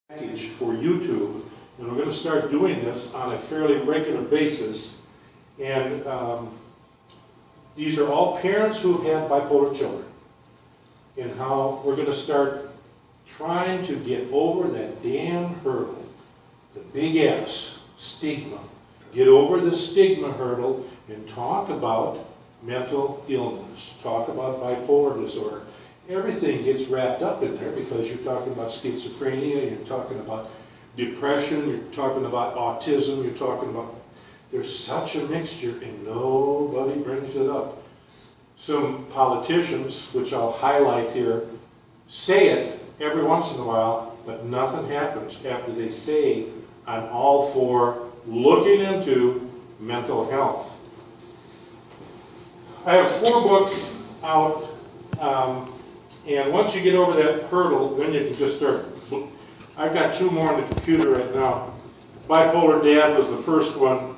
Package for YouTube, and we're going to start doing this on a fairly regular basis. And these are all parents who have had bipolar children, and how we're going to start trying to get over that damn hurdle, the big S, stigma. Get over the stigma hurdle and talk about mental illness, talk about bipolar disorder. Everything gets wrapped up in there because you're talking about schizophrenia, you're talking about depression, you're talking about autism, you're talking about... There's such a mixture and nobody brings it up. Some politicians, which I'll highlight here, say it every once in a while, but nothing happens after they say, I'm all for looking into mental health. I have 4 books out. And once you get over that hurdle, then you can just start. I've got 2 more on the computer right now. Bipolar Dad was the first one.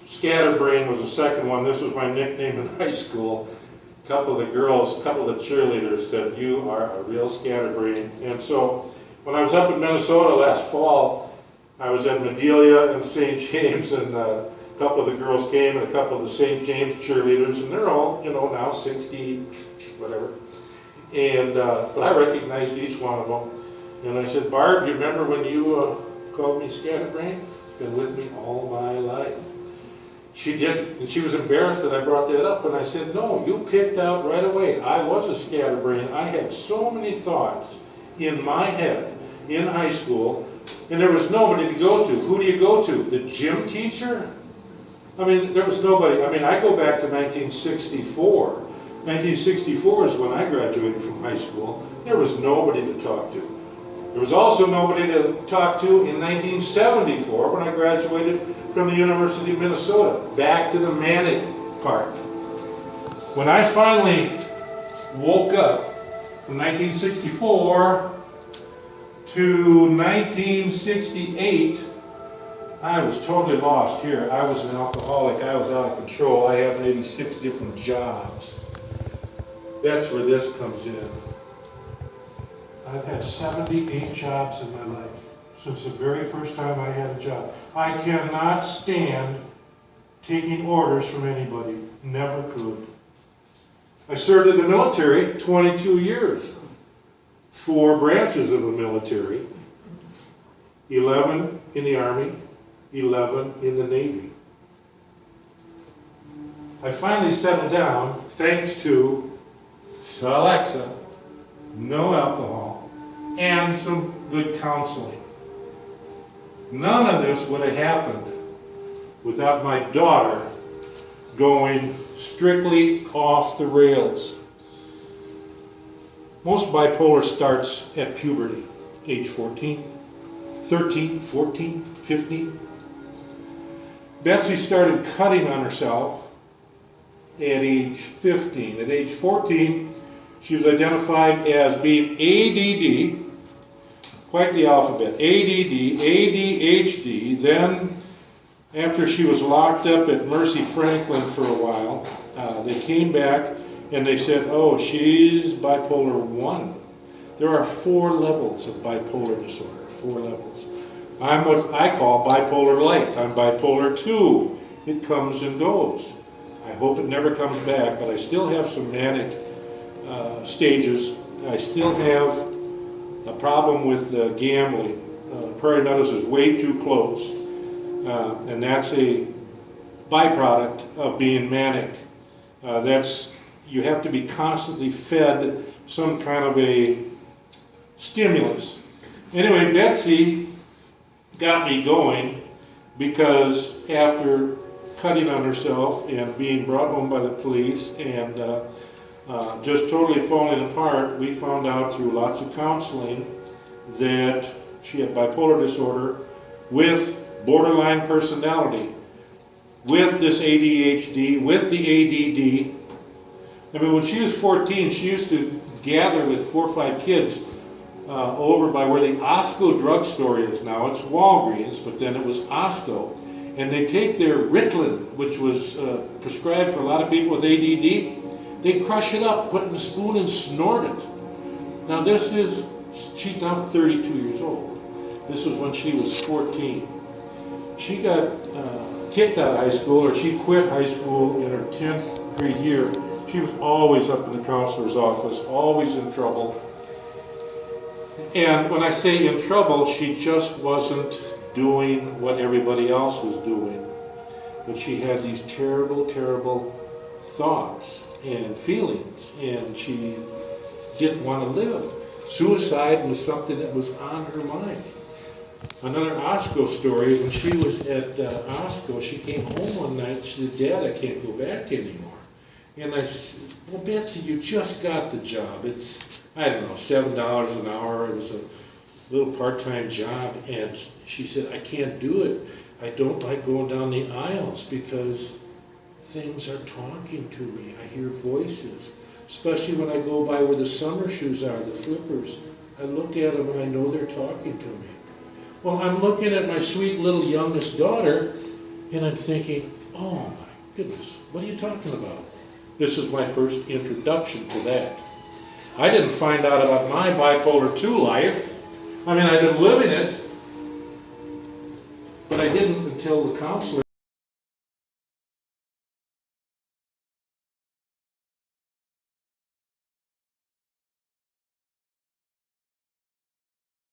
Scatterbrain was the second one. This was my nickname in high school. A couple of the girls, a couple of the cheerleaders said, you are a real scatterbrain. And so when I was up in Minnesota last fall, I was at Medelia and St. James, and a couple of the girls came, and a couple of the St. James cheerleaders, and they're all, now 60, whatever. And but I recognized each one of them. And I said, Barb, you remember when you called me scatterbrain? It's been with me all my life. She didn't, and she was embarrassed that I brought that up. And I said, no, you picked out right away. I was a scatterbrain. I had so many thoughts in my head in high school, and there was nobody to go to. Who do you go to? The gym teacher? I mean, there was nobody. I mean, I go back to 1964. 1964 is when I graduated from high school. There was nobody to talk to. There was also nobody to talk to in 1974 when I graduated from the University of Minnesota. Back to the manic part. When I finally woke up from 1964 to 1968, I was totally lost here. I was an alcoholic. I was out of control. I had maybe 6 different jobs. That's where this comes in. I've had 78 jobs in my life since the very first time I had a job. I cannot stand taking orders from anybody. Never could. I served in the military 22 years. 4 branches of the military. 11 in the Army, 11 in the Navy. I finally settled down thanks to Alexa, no alcohol, and some good counseling. None of this would have happened without my daughter going strictly off the rails. Most bipolar starts at puberty, age 14, 13, 14, 15. Betsy started cutting on herself at age 15. At age 14, she was identified as being ADD, quite the alphabet, ADD, ADHD. Then, after she was locked up at Mercy Franklin for a while, they came back and they said, oh, she's bipolar 1. There are 4 levels of bipolar disorder, 4 levels. I'm what I call bipolar light. I'm bipolar 2. It comes and goes. I hope it never comes back, but I still have some manic stages. I still have a problem with gambling. Prairie Meadows is way too close, and that's a byproduct of being manic. You have to be constantly fed some kind of a stimulus. Anyway, Betsy got me going because after cutting on herself and being brought home by the police and just totally falling apart, we found out through lots of counseling that she had bipolar disorder with borderline personality, with this ADHD, with the ADD. I mean, when she was 14, she used to gather with 4 or 5 kids over by where the Osco drugstore is now. It's Walgreens, but then it was Osco. And they take their Ritalin, which was prescribed for a lot of people with ADD, they crush it up, put it in a spoon and snort it. Now she's now 32 years old. This was when she was 14. She got kicked out of high school, or she quit high school in her 10th grade year. She was always up in the counselor's office, always in trouble. And when I say in trouble, she just wasn't doing what everybody else was doing. But she had these terrible, terrible thoughts and feelings, and she didn't want to live. Suicide was something that was on her mind. Another Osco story, when she was at Osco, she came home one night and she said, "Dad, I can't go back anymore." And I said, "Well, Betsy, you just got the job. It's, I don't know, $7 an hour. It was a little part-time job." And she said, "I can't do it. I don't like going down the aisles because things are talking to me. I hear voices, especially when I go by where the summer shoes are, the flippers. I look at them and I know they're talking to me." Well, I'm looking at my sweet little youngest daughter and I'm thinking, oh my goodness, what are you talking about? This is my first introduction to that. I didn't find out about my bipolar 2 life. I mean, I didn't live in it, but I didn't until the counselor